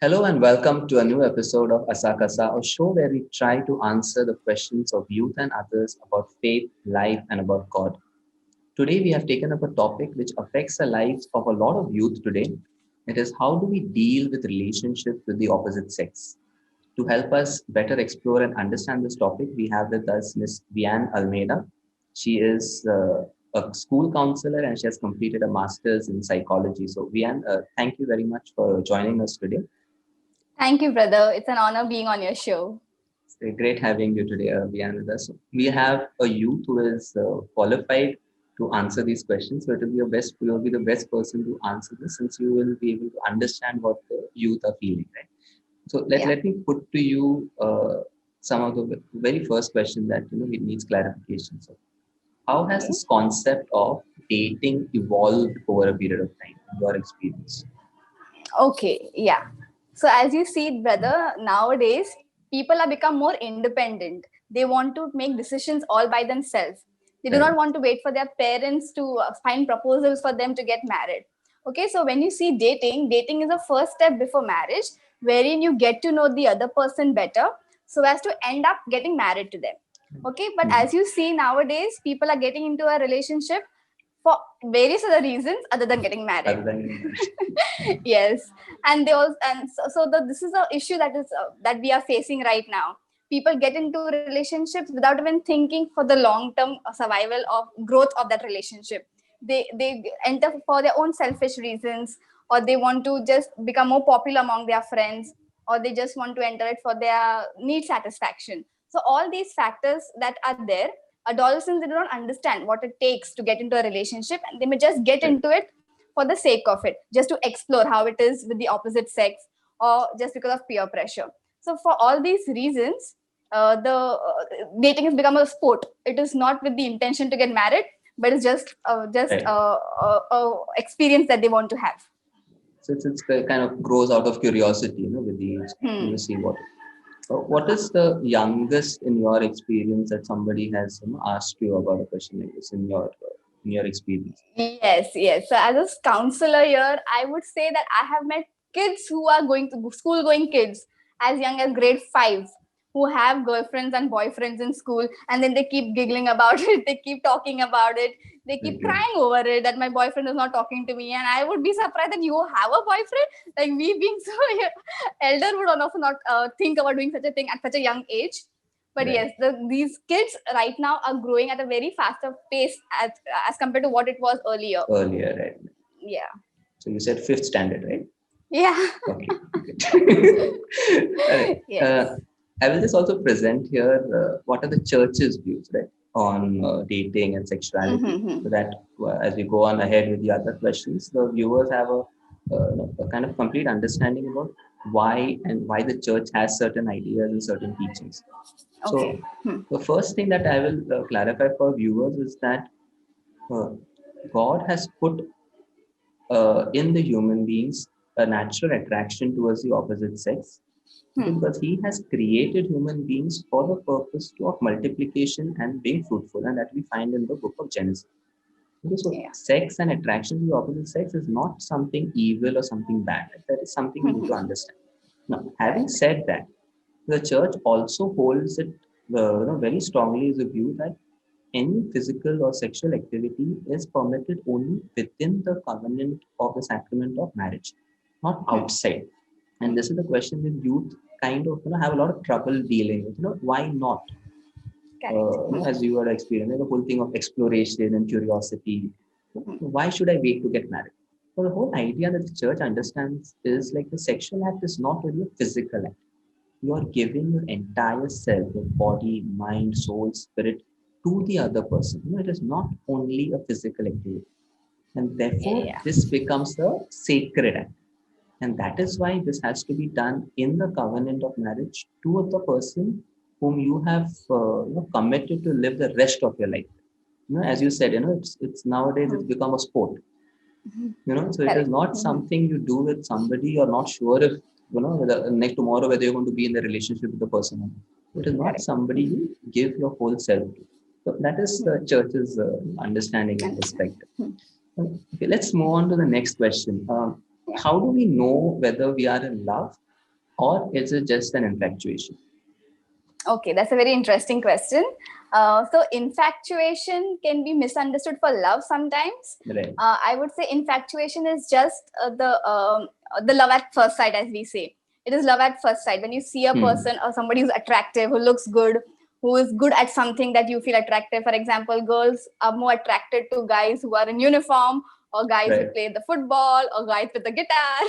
Hello and welcome to a new episode of Asakasa, a show where we try to answer the questions of youth and others about faith, life, and about God. Today, we have taken up a topic which affects the lives of a lot of youth today. It is how do we deal with relationships with the opposite sex? To help us better explore and understand this topic, we have with us Miss Wynne Almeida. She is a school counselor and she has completed a master's in psychology. So, Wynne, thank you very much for joining us today. Thank you, brother. It's an honor being on your show. It's great having you today, Vian, with us. We have a youth who is qualified to answer these questions. So it will be you will be the best person to answer this since you will be able to understand what the youth are feeling, right? So Yeah. let me put to you some of the very first question that it needs clarification. So how has Okay. this concept of dating evolved over a period of time? Your experience. Okay. Yeah. So as you see, brother, nowadays people are become more independent. They want to make decisions all by themselves. They do Right. not want to wait for their parents to find proposals for them to get married. Okay. So when you see dating is the first step before marriage, wherein you get to know the other person better, so as to end up getting married to them. Okay. But Mhm. as you see nowadays, people are getting into a relationship for various other reasons other than getting married. Other than getting married. Yes, and they also this is a issue that we are facing right now. People get into relationships without even thinking for the long term survival of growth of that relationship. They enter for their own selfish reasons, or they want to just become more popular among their friends, or they just want to enter it for their need satisfaction. So all these factors that are there, adolescents, they do not understand what it takes to get into a relationship, and they may just get Right. into it for the sake of it, just to explore how it is with the opposite sex, or just because of peer pressure. So for all these reasons, the dating has become a sport. It is not with the intention to get married, but it's just Right. experience that they want to have. So it's kind of grows out of curiosity, with the age. Hmm. You see what is the youngest in your experience that somebody has asked you about a question like this in your experience? Yes, yes. So as a counselor here, I would say that I have met kids who are going to school going kids as young as grade 5 who have girlfriends and boyfriends in school, and then they keep giggling about it, they keep talking about it, they keep Okay. crying over it that my boyfriend is not talking to me. And I would be surprised that you have a boyfriend. Like, we being so elder would also not think about doing such a thing at such a young age. But Right. yes, these kids right now are growing at a very faster pace as compared to what it was earlier. Earlier, right? Yeah. So you said fifth standard, right? Yeah. Okay. Good. All right. Yes. I will just also present here what are the church's views, right, on dating and sexuality, Mm-hmm. so that as we go on ahead with the other questions, the viewers have a kind of complete understanding about why the church has certain ideas and certain teachings. So Okay. Hmm. the first thing that I will clarify for viewers is that uh, God has put in the human beings a natural attraction towards the opposite sex, Hmm. because he has created human beings for the purpose of multiplication and being fruitful, and that we find in the book of Genesis. Okay, so Yeah. sex and attraction to the opposite sex is not something evil or something bad. That is something we need to understand. Now, having Correct. said that, the church also holds it very strongly as a view that any physical or sexual activity is permitted only within the covenant of the sacrament of marriage, not Hmm. outside. And Hmm. this is the question that youth kind of have a lot of trouble dealing with. Why not? Correct. Hmm. As you are experiencing the whole thing of exploration and curiosity. Hmm. Why should I wait to get married? So the whole idea that the church understands is like the sexual act is not really a physical act. You are giving your entire self, your body, mind, soul, spirit to the other person. It is not only a physical activity. And therefore, Yeah. this becomes a sacred act. And that is why this has to be done in the covenant of marriage to the person whom you have committed to live the rest of your life. As you said, it's nowadays Hmm. it's become a sport. So it is Correct. not Hmm. something you do with somebody you're not sure if whether next tomorrow whether you're going to be in the relationship with the person or not. It is not Correct. somebody Hmm. you give your whole self to. So that is Hmm. the church's understanding and Understand. perspective. Hmm. Okay, let's move on to the next question. Yeah. How do we know whether we are in love or is it just an infatuation? Okay, that's a very interesting question. So infatuation can be misunderstood for love sometimes. Right. I would say infatuation is just the love at first sight, as we say. It is love at first sight. When you see a Hmm. person or somebody who's attractive, who looks good, who is good at something that you feel attractive. For example, girls are more attracted to guys who are in uniform, or guys who Right. play the football, or guys with the guitar.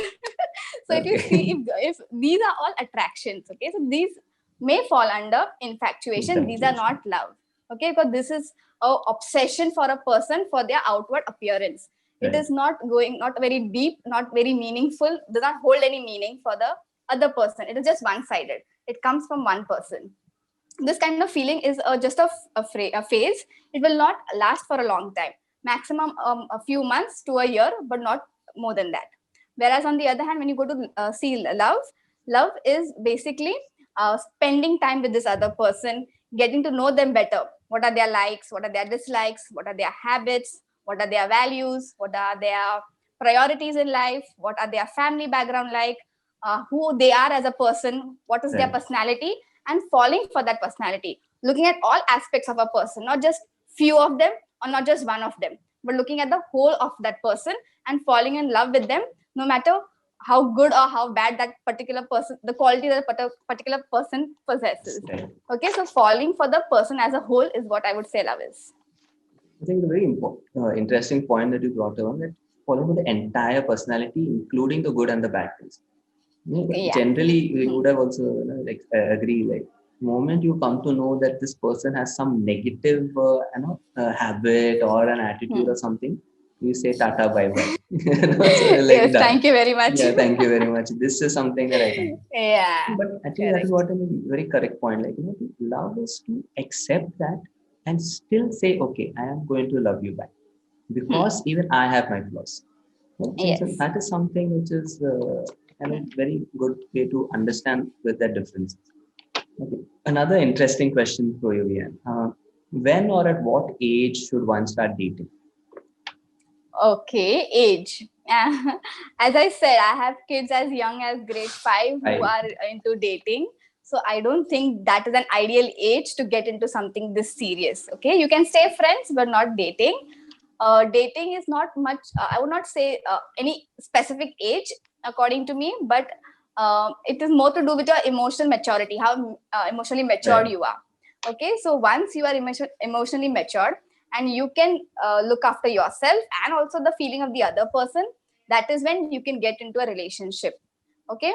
So if you see, Okay. if these are all attractions, okay, so these may fall under infatuation. These are Infatuation. not love, okay, because this is a obsession for a person for their outward appearance. It Right. is not very deep, not very meaningful, does not hold any meaning for the other person. It is just one sided, it comes from one person. This kind of feeling is just a phase. It will not last for a long time, maximum a few months to a year, but not more than that. Whereas on the other hand, when you go to see love is basically spending time with this other person, getting to know them better. What are their likes, what are their dislikes, what are their habits, what are their values, what are their priorities in life, what are their family background like, who they are as a person, what is their Right. personality, and falling for that personality, looking at all aspects of a person, not just few of them or not just one of them, but looking at the whole of that person and falling in love with them, no matter how good or how bad that particular person, the quality that a particular person possesses. Right. Okay, so falling for the person as a whole is what I would say love is. I think the very interesting point that you brought on, that follow the entire personality, including the good and the bad things. Yeah, Yeah. generally, we would have also, like, agree, like, moment you come to know that this person has some negative habit or an attitude or something, you say tata bye bye. So, like, Yes, done. thank you very much. Yeah, thank you very much. This is something that I can. Yeah, But actually, that is correct. what I mean. Very correct point. Like, love is to accept that and still say, okay, I am going to love you back Hmm. because even I have my flaws. Right? So Yes. that is something which is very good way to understand with that difference. Okay. Another interesting question for you, Ian. When or at what age should one start dating? Okay, age. As I said, I have kids as young as grade 5 who I are into dating. So I don't think that is an ideal age to get into something this serious. Okay, you can stay friends, but not dating. Dating is not much, I would not say any specific age according to me, but it is more to do with your emotional maturity, how emotionally matured Right. you are. Okay, so once you are emotionally matured and you can look after yourself and also the feeling of the other person, that is when you can get into a relationship. Okay,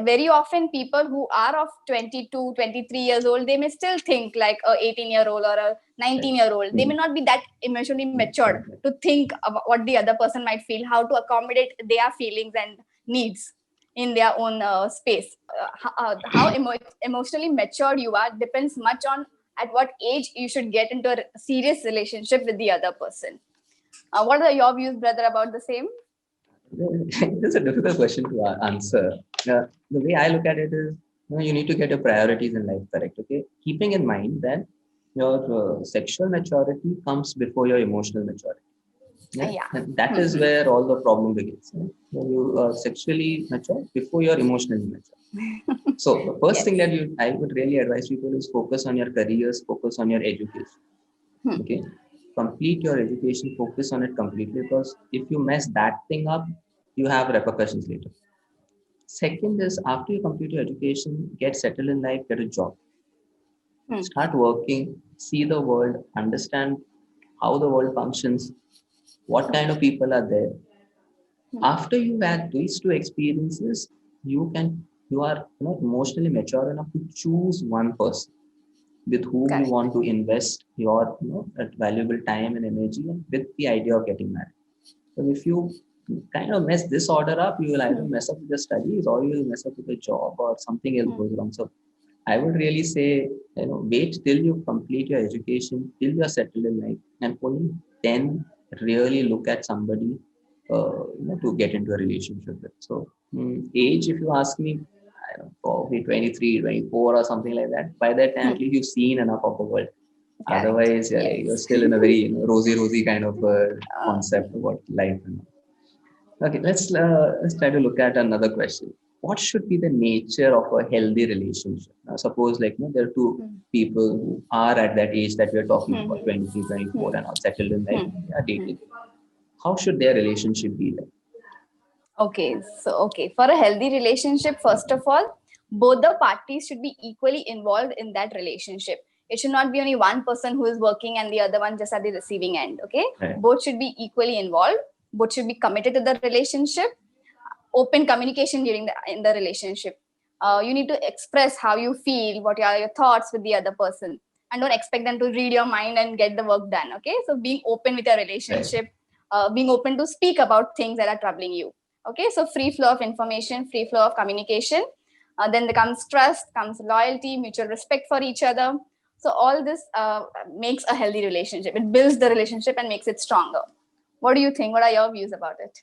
very often people who are of 22, 23 years old, they may still think like a 18-year-old or a Right. 19-year-old. They may not be that emotionally matured Sure. to think about what the other person might feel, how to accommodate their feelings and needs in their own space. How emotionally matured you are depends much on at what age you should get into a serious relationship with the other person. What are your views, brother, about the same? This is a difficult question to answer. The way I look at it is, you need to get your priorities in life correct. Okay, keeping in mind that your sexual maturity comes before your emotional maturity. Yeah, Yeah. and that is where all the problem begins. When you are sexually mature before you're emotionally mature. So the first thing Yes. that I would really advise people is focus on your careers, focus on your education. Hmm. Okay, complete your education, focus on it completely, because if you mess that thing up, you have repercussions later. Second is, after you complete your education, get settled in life, get a job, Hmm. start working, see the world, understand how the world functions, what kind of people are there. Hmm. After you had these two experiences, you are emotionally mature enough to choose one person with whom you Correct. want to invest your that valuable time and energy, and with the idea of getting married. So if you kind of mess this order up, you will either Hmm. mess up with your studies or you will mess up with a job or something else Hmm. goes wrong. So I would really say, wait till you complete your education, till you are settled in life, and only then really look at somebody, to get into a relationship with. So, age, if you ask me, I don't know, probably 23, 24 or something like that. By that time, Hmm. at least you've seen enough of the world. Correct. Otherwise, yeah, you're Yes. still in a very rosy kind of Uh, concept about life. Okay, let's try to look at another question. what should be the nature of a healthy relationship? Now, suppose there are two people who are at that age that we are talking about, 23, 24, and are settled in life, and they are dating. How should their relationship be like? Okay, for a healthy relationship, first of all, both the parties should be equally involved in that relationship. It should not be only one person who is working and the other one just at the receiving end. Okay, Right. both should be equally involved. Both should be committed to the relationship. Open communication in the relationship. You need to express how you feel, what are your thoughts with the other person, and don't expect them to read your mind and get the work done. Okay, so being open with your Right. relationship, being open to speak about things that are troubling you. Okay, so free flow of information, free flow of communication. Then there comes trust, comes loyalty, mutual respect for each other. So all this makes a healthy relationship. It builds the relationship and makes it stronger. What do you think? What are your views about it?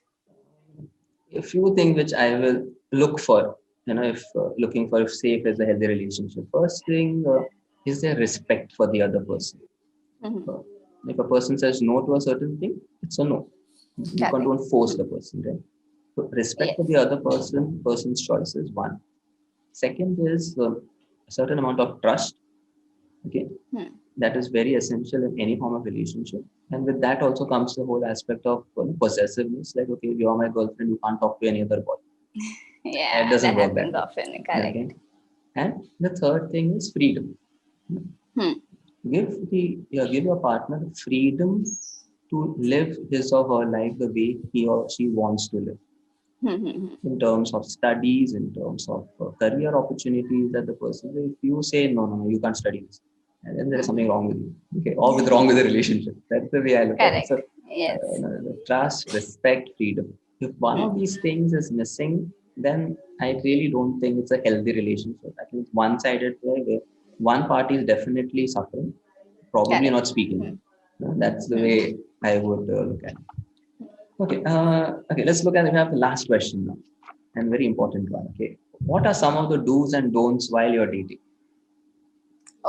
A few things which I will look for, if looking for if safe is a healthy relationship. First thing is there respect for the other person. Mm-hmm. Uh, if a person says no to a certain thing, it's a no. You can't Correct. don't force the person, right? So respect Yes. for the other person's choice is one. Second is a certain amount of trust. Okay, Hmm. that is very essential in any form of relationship. And with that also comes the whole aspect of possessiveness. Like, okay, you're my girlfriend, you can't talk to any other boy. It Yeah, doesn't that work that happens way. often. Okay. Correct. And the third thing is freedom. Hmm. Give your partner the freedom to live his or her life the way he or she wants to live. Hmm. Hmm. In terms of studies, in terms of career opportunities that the person, if you say, no, no, no, you can't study this, and then there is something Hmm. wrong with you. Okay. Or with wrong with the relationship. That's the way I look at it. So, Correct. Yes. trust, respect, freedom. If one of Hmm. these things is missing, then I really don't think it's a healthy relationship. I think it's one-sided play where one party is definitely suffering, probably Correct. not speaking. Hmm. That's the Hmm. way I would look at it. Okay. Okay. Let's look at. We have the last question now, and very important one. Okay. What are some of the do's and don'ts while you're dating?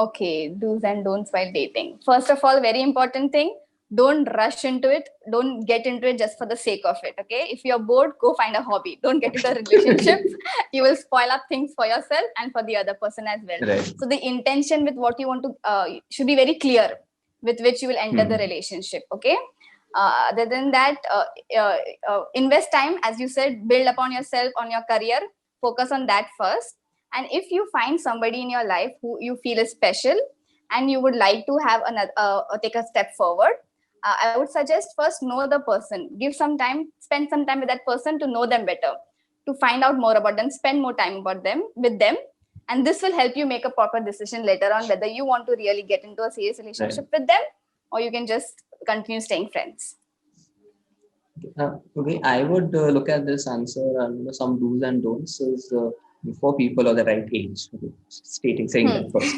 Okay, do's and don'ts while dating. First of all, very important thing, don't rush into it. Don't get into it just for the sake of it. Okay, if you're bored, go find a hobby. Don't get into a relationship. You will spoil up things for yourself and for the other person as well. Right. So the intention with what you want to should be very clear, with which you will enter the Hmm. relationship. Okay. Other than that, invest time, as you said, build upon yourself, on your career, focus on that first. And if you find somebody in your life who you feel is special and you would like to have another take a step forward, I would suggest first know the person, give some time, spend some time with that person to know them better, to find out more about them, spend more time about them with them. And this will help you make a proper decision later on whether you want to really get into a serious Right. relationship with them, or you can just continue staying friends. Okay, I would look at this answer and some do's and don'ts is for people of the right age. Okay. Saying Hmm. that first.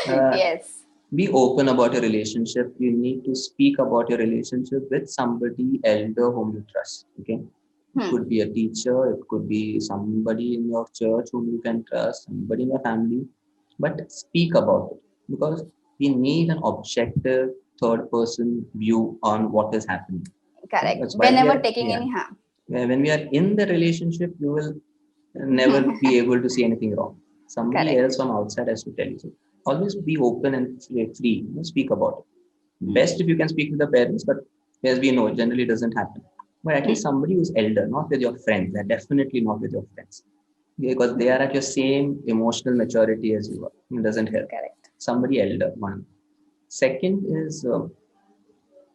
Uh, Yes. be open about your relationship. You need to speak about your relationship with somebody elder whom you trust. Okay, it Hmm. could be a teacher, it could be somebody in your church whom you can trust, somebody in your family, but speak about it because we need an objective third person view on what is happening. Correct. Because while we Whenever are, taking yeah, any harm. when we are in the relationship, you will never be able to see anything wrong. Somebody else Correct. from outside has to tell you. So always be open and free. Speak about it. Hmm. Best if you can speak with the parents, but as we know, it generally doesn't happen. But at least Hmm. somebody who's elder, not with your friends. They're definitely not with your friends because they are at your same emotional maturity as you are. It doesn't help. Correct. Somebody elder, one. Second is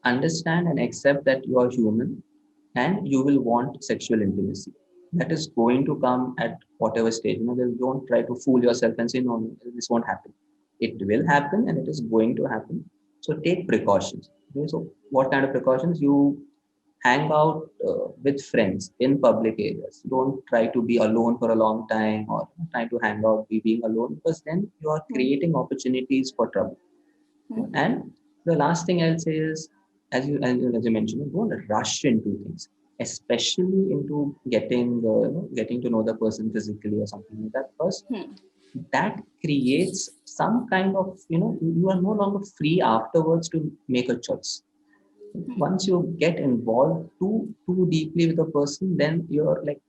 understand and accept that you are human and you will want sexual intimacy. That is going to come at whatever stage. Don't try to fool yourself and say, no, no, this won't happen. It will happen and it is going to happen. So take precautions. Okay? So what kind of precautions? You hang out with friends in public areas. Don't try to be alone for a long time or try to hang out, being alone, because then you are Hmm. creating opportunities for trouble. Hmm. And the last thing I'll say is, as you mentioned, don't rush into things, especially into getting to know the person physically or something like that. Because Hmm. that creates some kind of you are no longer free afterwards to make a choice. Hmm. Once you get involved too deeply with a person, then you're like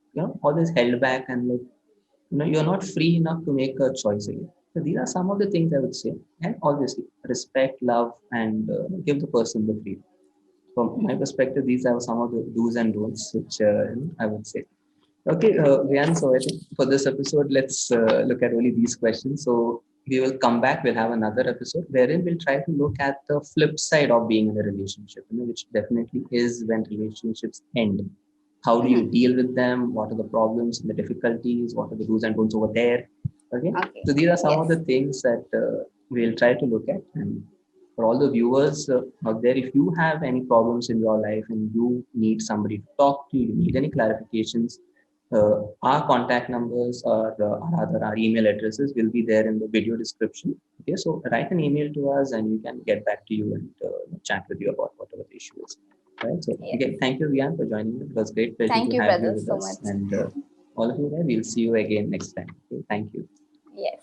always held back, and like, you're not free enough to make a choice again. So these are some of the things I would say. And obviously respect, love, and give the person the freedom. From my perspective, these are some of the do's and don'ts which I would say. Okay, Vian, Yes. so I think for this episode, let's look at only these questions. So we will come back, we'll have another episode wherein we'll try to look at the flip side of being in a relationship, which definitely is when relationships end. How do you Mhm. deal with them? What are the problems and the difficulties? What are the do's and don'ts over there? Okay, Okay. so these are some of the Yes. things that we'll try to look at. And for all the viewers out there, if you have any problems in your life and you need somebody to talk to, you need any clarifications, our contact numbers or rather our email addresses will be there in the video description. Okay, so write an email to us and we can get back to you and chat with you about whatever the issue is. Right. So again, Yes. thank you, Rian, for joining us. It was great pleasure Thank to you, have you brother, with so us. much. And all of you there, we'll see you again next time. Okay, thank you. Yes.